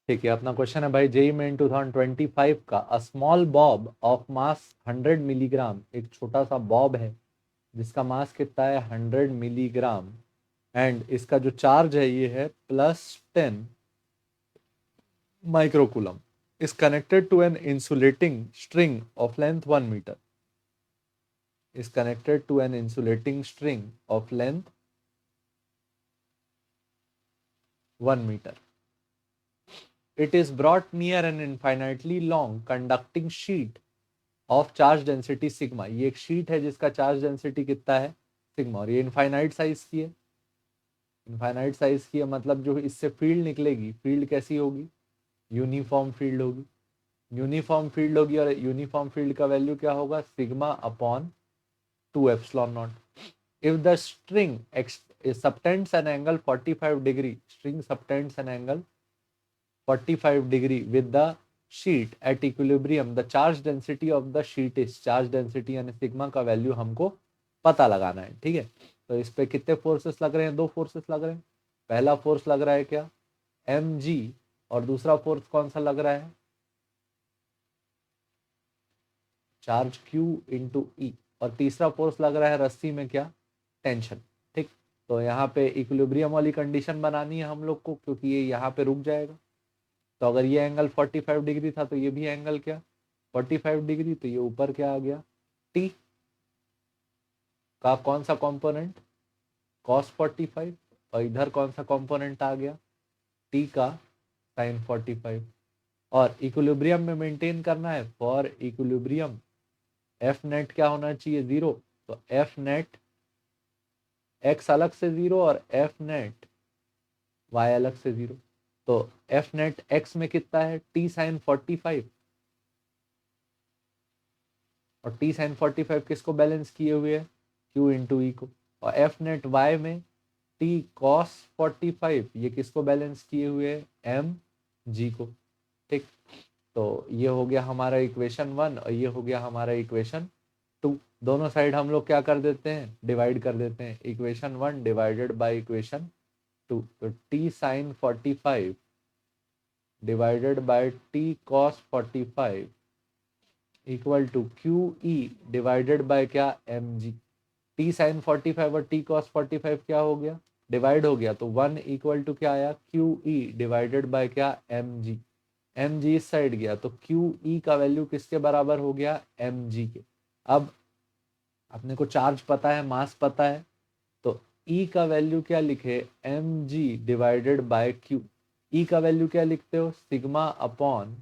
ठीक है, अपना क्वेश्चन है भाई, जेई मेन 2025 का a small Bob of mass 100 milligram, एक छोटा सा बॉब है जिसका मास कितना है 100 मिलीग्राम, एंड इसका जो चार्ज है ये है +10 microcoulomb, is connected to an insulating string of length 1 meter, is connected to an insulating string of length 1 meter. It is brought near an infinitely long conducting sheet of charge density sigma. ये एक sheet है जिसका charge density कितना है sigma, और ये infinite size की है। इनफाइनाइट साइज की है मतलब जो इससे फील्ड निकलेगी, फील्ड कैसी होगी, यूनिफॉर्म फील्ड होगी। यूनिफॉर्म फील्ड होगी और यूनिफॉर्म फील्ड का वैल्यू क्या होगा, sigma upon 2 epsilon not. If the string subtends an angle 45 degree, string subtends an angle 45 degree with the sheet at equilibrium, the charge density of the sheet is, charge density यानी sigma का value हमको पता लगाना है। ठीक है, तो इस पे कितने फोर्सेस लग रहे हैं, 2 फोर्सेस लग रहे हैं। पहला फोर्स लग रहा है क्या, mg, और दूसरा फोर्स कौन सा लग रहा है, चार्ज q इंटू ई, और तीसरा फोर्स लग रहा है रस्सी में क्या, टेंशन। ठीक, तो यहाँ पे इक्विलिब्रियम वाली कंडीशन बनानी है हम लोग को, क्योंकि ये यहाँ पे रुक जाएगा। तो अगर ये एंगल 45 डिग्री था तो ये भी एंगल क्या 45 डिग्री, तो ये ऊपर क्या आ गया, टी का कौन सा कंपोनेंट, cos 45, और इधर कौन सा कंपोनेंट आ गया, टी का sin 45। और इक्विलिब्रियम में मेंटेन करना है, फॉर इक्विलिब्रियम एफ नेट क्या होना चाहिए, 0। तो एफ नेट एक्स अलग से 0 और एफ नेट वाई अलग से 0। तो एफ नेट एक्स में कितना है, टी साइन 45, और टी साइन 45 किसको बैलेंस किए हुए है, क्यू इंटू ई को। और एफ नेट वाई में टी कॉस 45, ये किसको बैलेंस किए हुए है, एम जी को। ठीक, तो ये हो गया हमारा इक्वेशन 1 और ये हो गया हमारा इक्वेशन 2। दोनों साइड हम लोग क्या कर देते हैं, डिवाइड कर देते हैं, इक्वेशन 1 डिवाइडेड बाय इक्वेशन 2। तो T sine 45 divided by T cos 45 equal to q E divided by क्या, एम जी। टी साइन 45 और टी कॉस 45 क्या हो गया, डिवाइड हो गया, तो 1 इक्वल टू क्या आया, क्यू ई डिवाइडेड बाय क्या, एम जी। एम जी इस साइड गया तो क्यू ई का वैल्यू किसके बराबर हो गया, एम जी के। अब अपने को चार्ज पता है, मास पता है, तो ई का वैल्यू क्या लिखे, M G divided by Q. E का वैल्यू क्या लिखते हो, सिग्मा अपॉन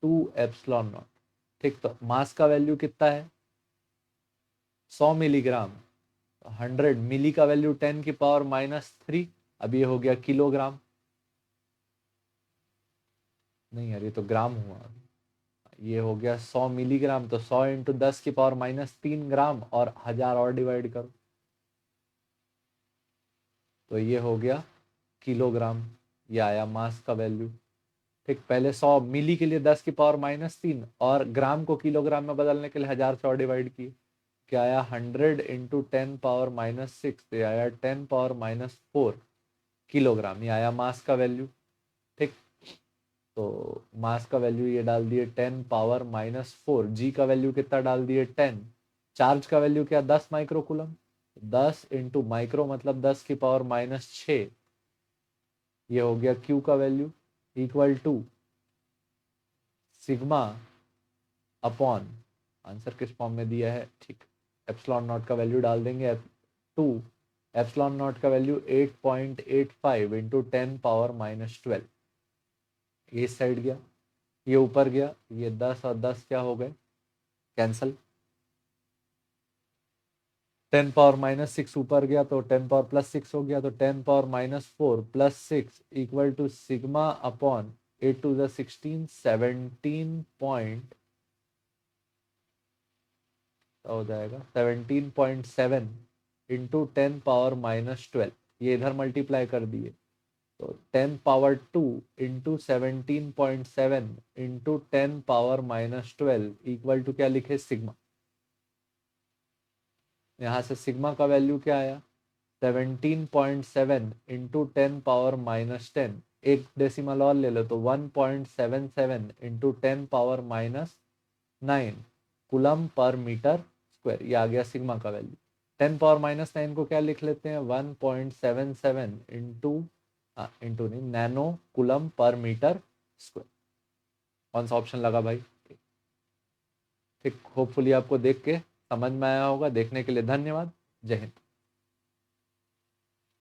2 एप्सिलॉन नॉट। ठीक, तो मास का वैल्यू कितना है, 100 मिलीग्राम, 100 मिली का वैल्यू 10 की पावर -3, अब ये हो गया किलोग्राम, नहीं यार ये तो ग्राम हुआ, ये हो गया 100 मिलीग्राम, तो 100 इंटू 10 की पावर -3 ग्राम, और 1000 और डिवाइड करो, तो ये हो गया किलोग्राम, ये आया मास का वैल्यू। ठीक, पहले 100 मिली के लिए 10 की पावर -3, और ग्राम को किलोग्राम में बदलने के लिए 1000 से और डिवाइड किए, क्या आया 100 इंटू 10 पावर -6, तो आया 10 पावर -4 किलोग्राम, ये आया मास का वैल्यू। ठीक, तो मास का वैल्यू ये डाल दिए 10 पावर -4, जी का वैल्यू कितना डाल दिए 10, चार्ज का वैल्यू क्या 10 माइक्रोकूलम, 10 इंटू माइक्रो मतलब 10 की पावर -6, ये हो गया क्यू का value equal to sigma upon, answer किस फॉर्म में दिया है, ठीक, एप्सिलॉन नॉट का वैल्यू डाल देंगे, 2 एप्सिलॉन नॉट का वैल्यू 8.85 इंटू 10 पावर -12, ये इस साइड गया, ये ऊपर गया, ये 10 और 10 क्या हो गए, कैंसल, 10 पावर -6 ऊपर गया तो 10 पावर +6 हो गया, तो 10 power -4 +6 equal to sigma upon 8 to the 16, 17 point हो जाएगा 17.7 इंटू 10 पावर -12, ये इधर मल्टीप्लाई कर दिए, तो 10 power 2 into 17.7 into 10 power -12 equal to क्या लिखे, सिग्मा। यहाँ से सिग्मा का वैल्यू क्या आया, 17.7 इंटू 10 पावर -10 एक डेसिमल और ले लो तो 1.77 into 10⁻⁹ coulomb per metre square, ये आ गया सिग्मा का वैल्यू। 10⁻⁹ को क्या लिख लेते हैं, 1.77 इंटू नहीं, nano coulomb per metre square. कौन सा ऑप्शन लगा भाई? ठीक, होपफुली आपको देख के समझ में आया होगा। देखने के लिए धन्यवाद। जय हिंद।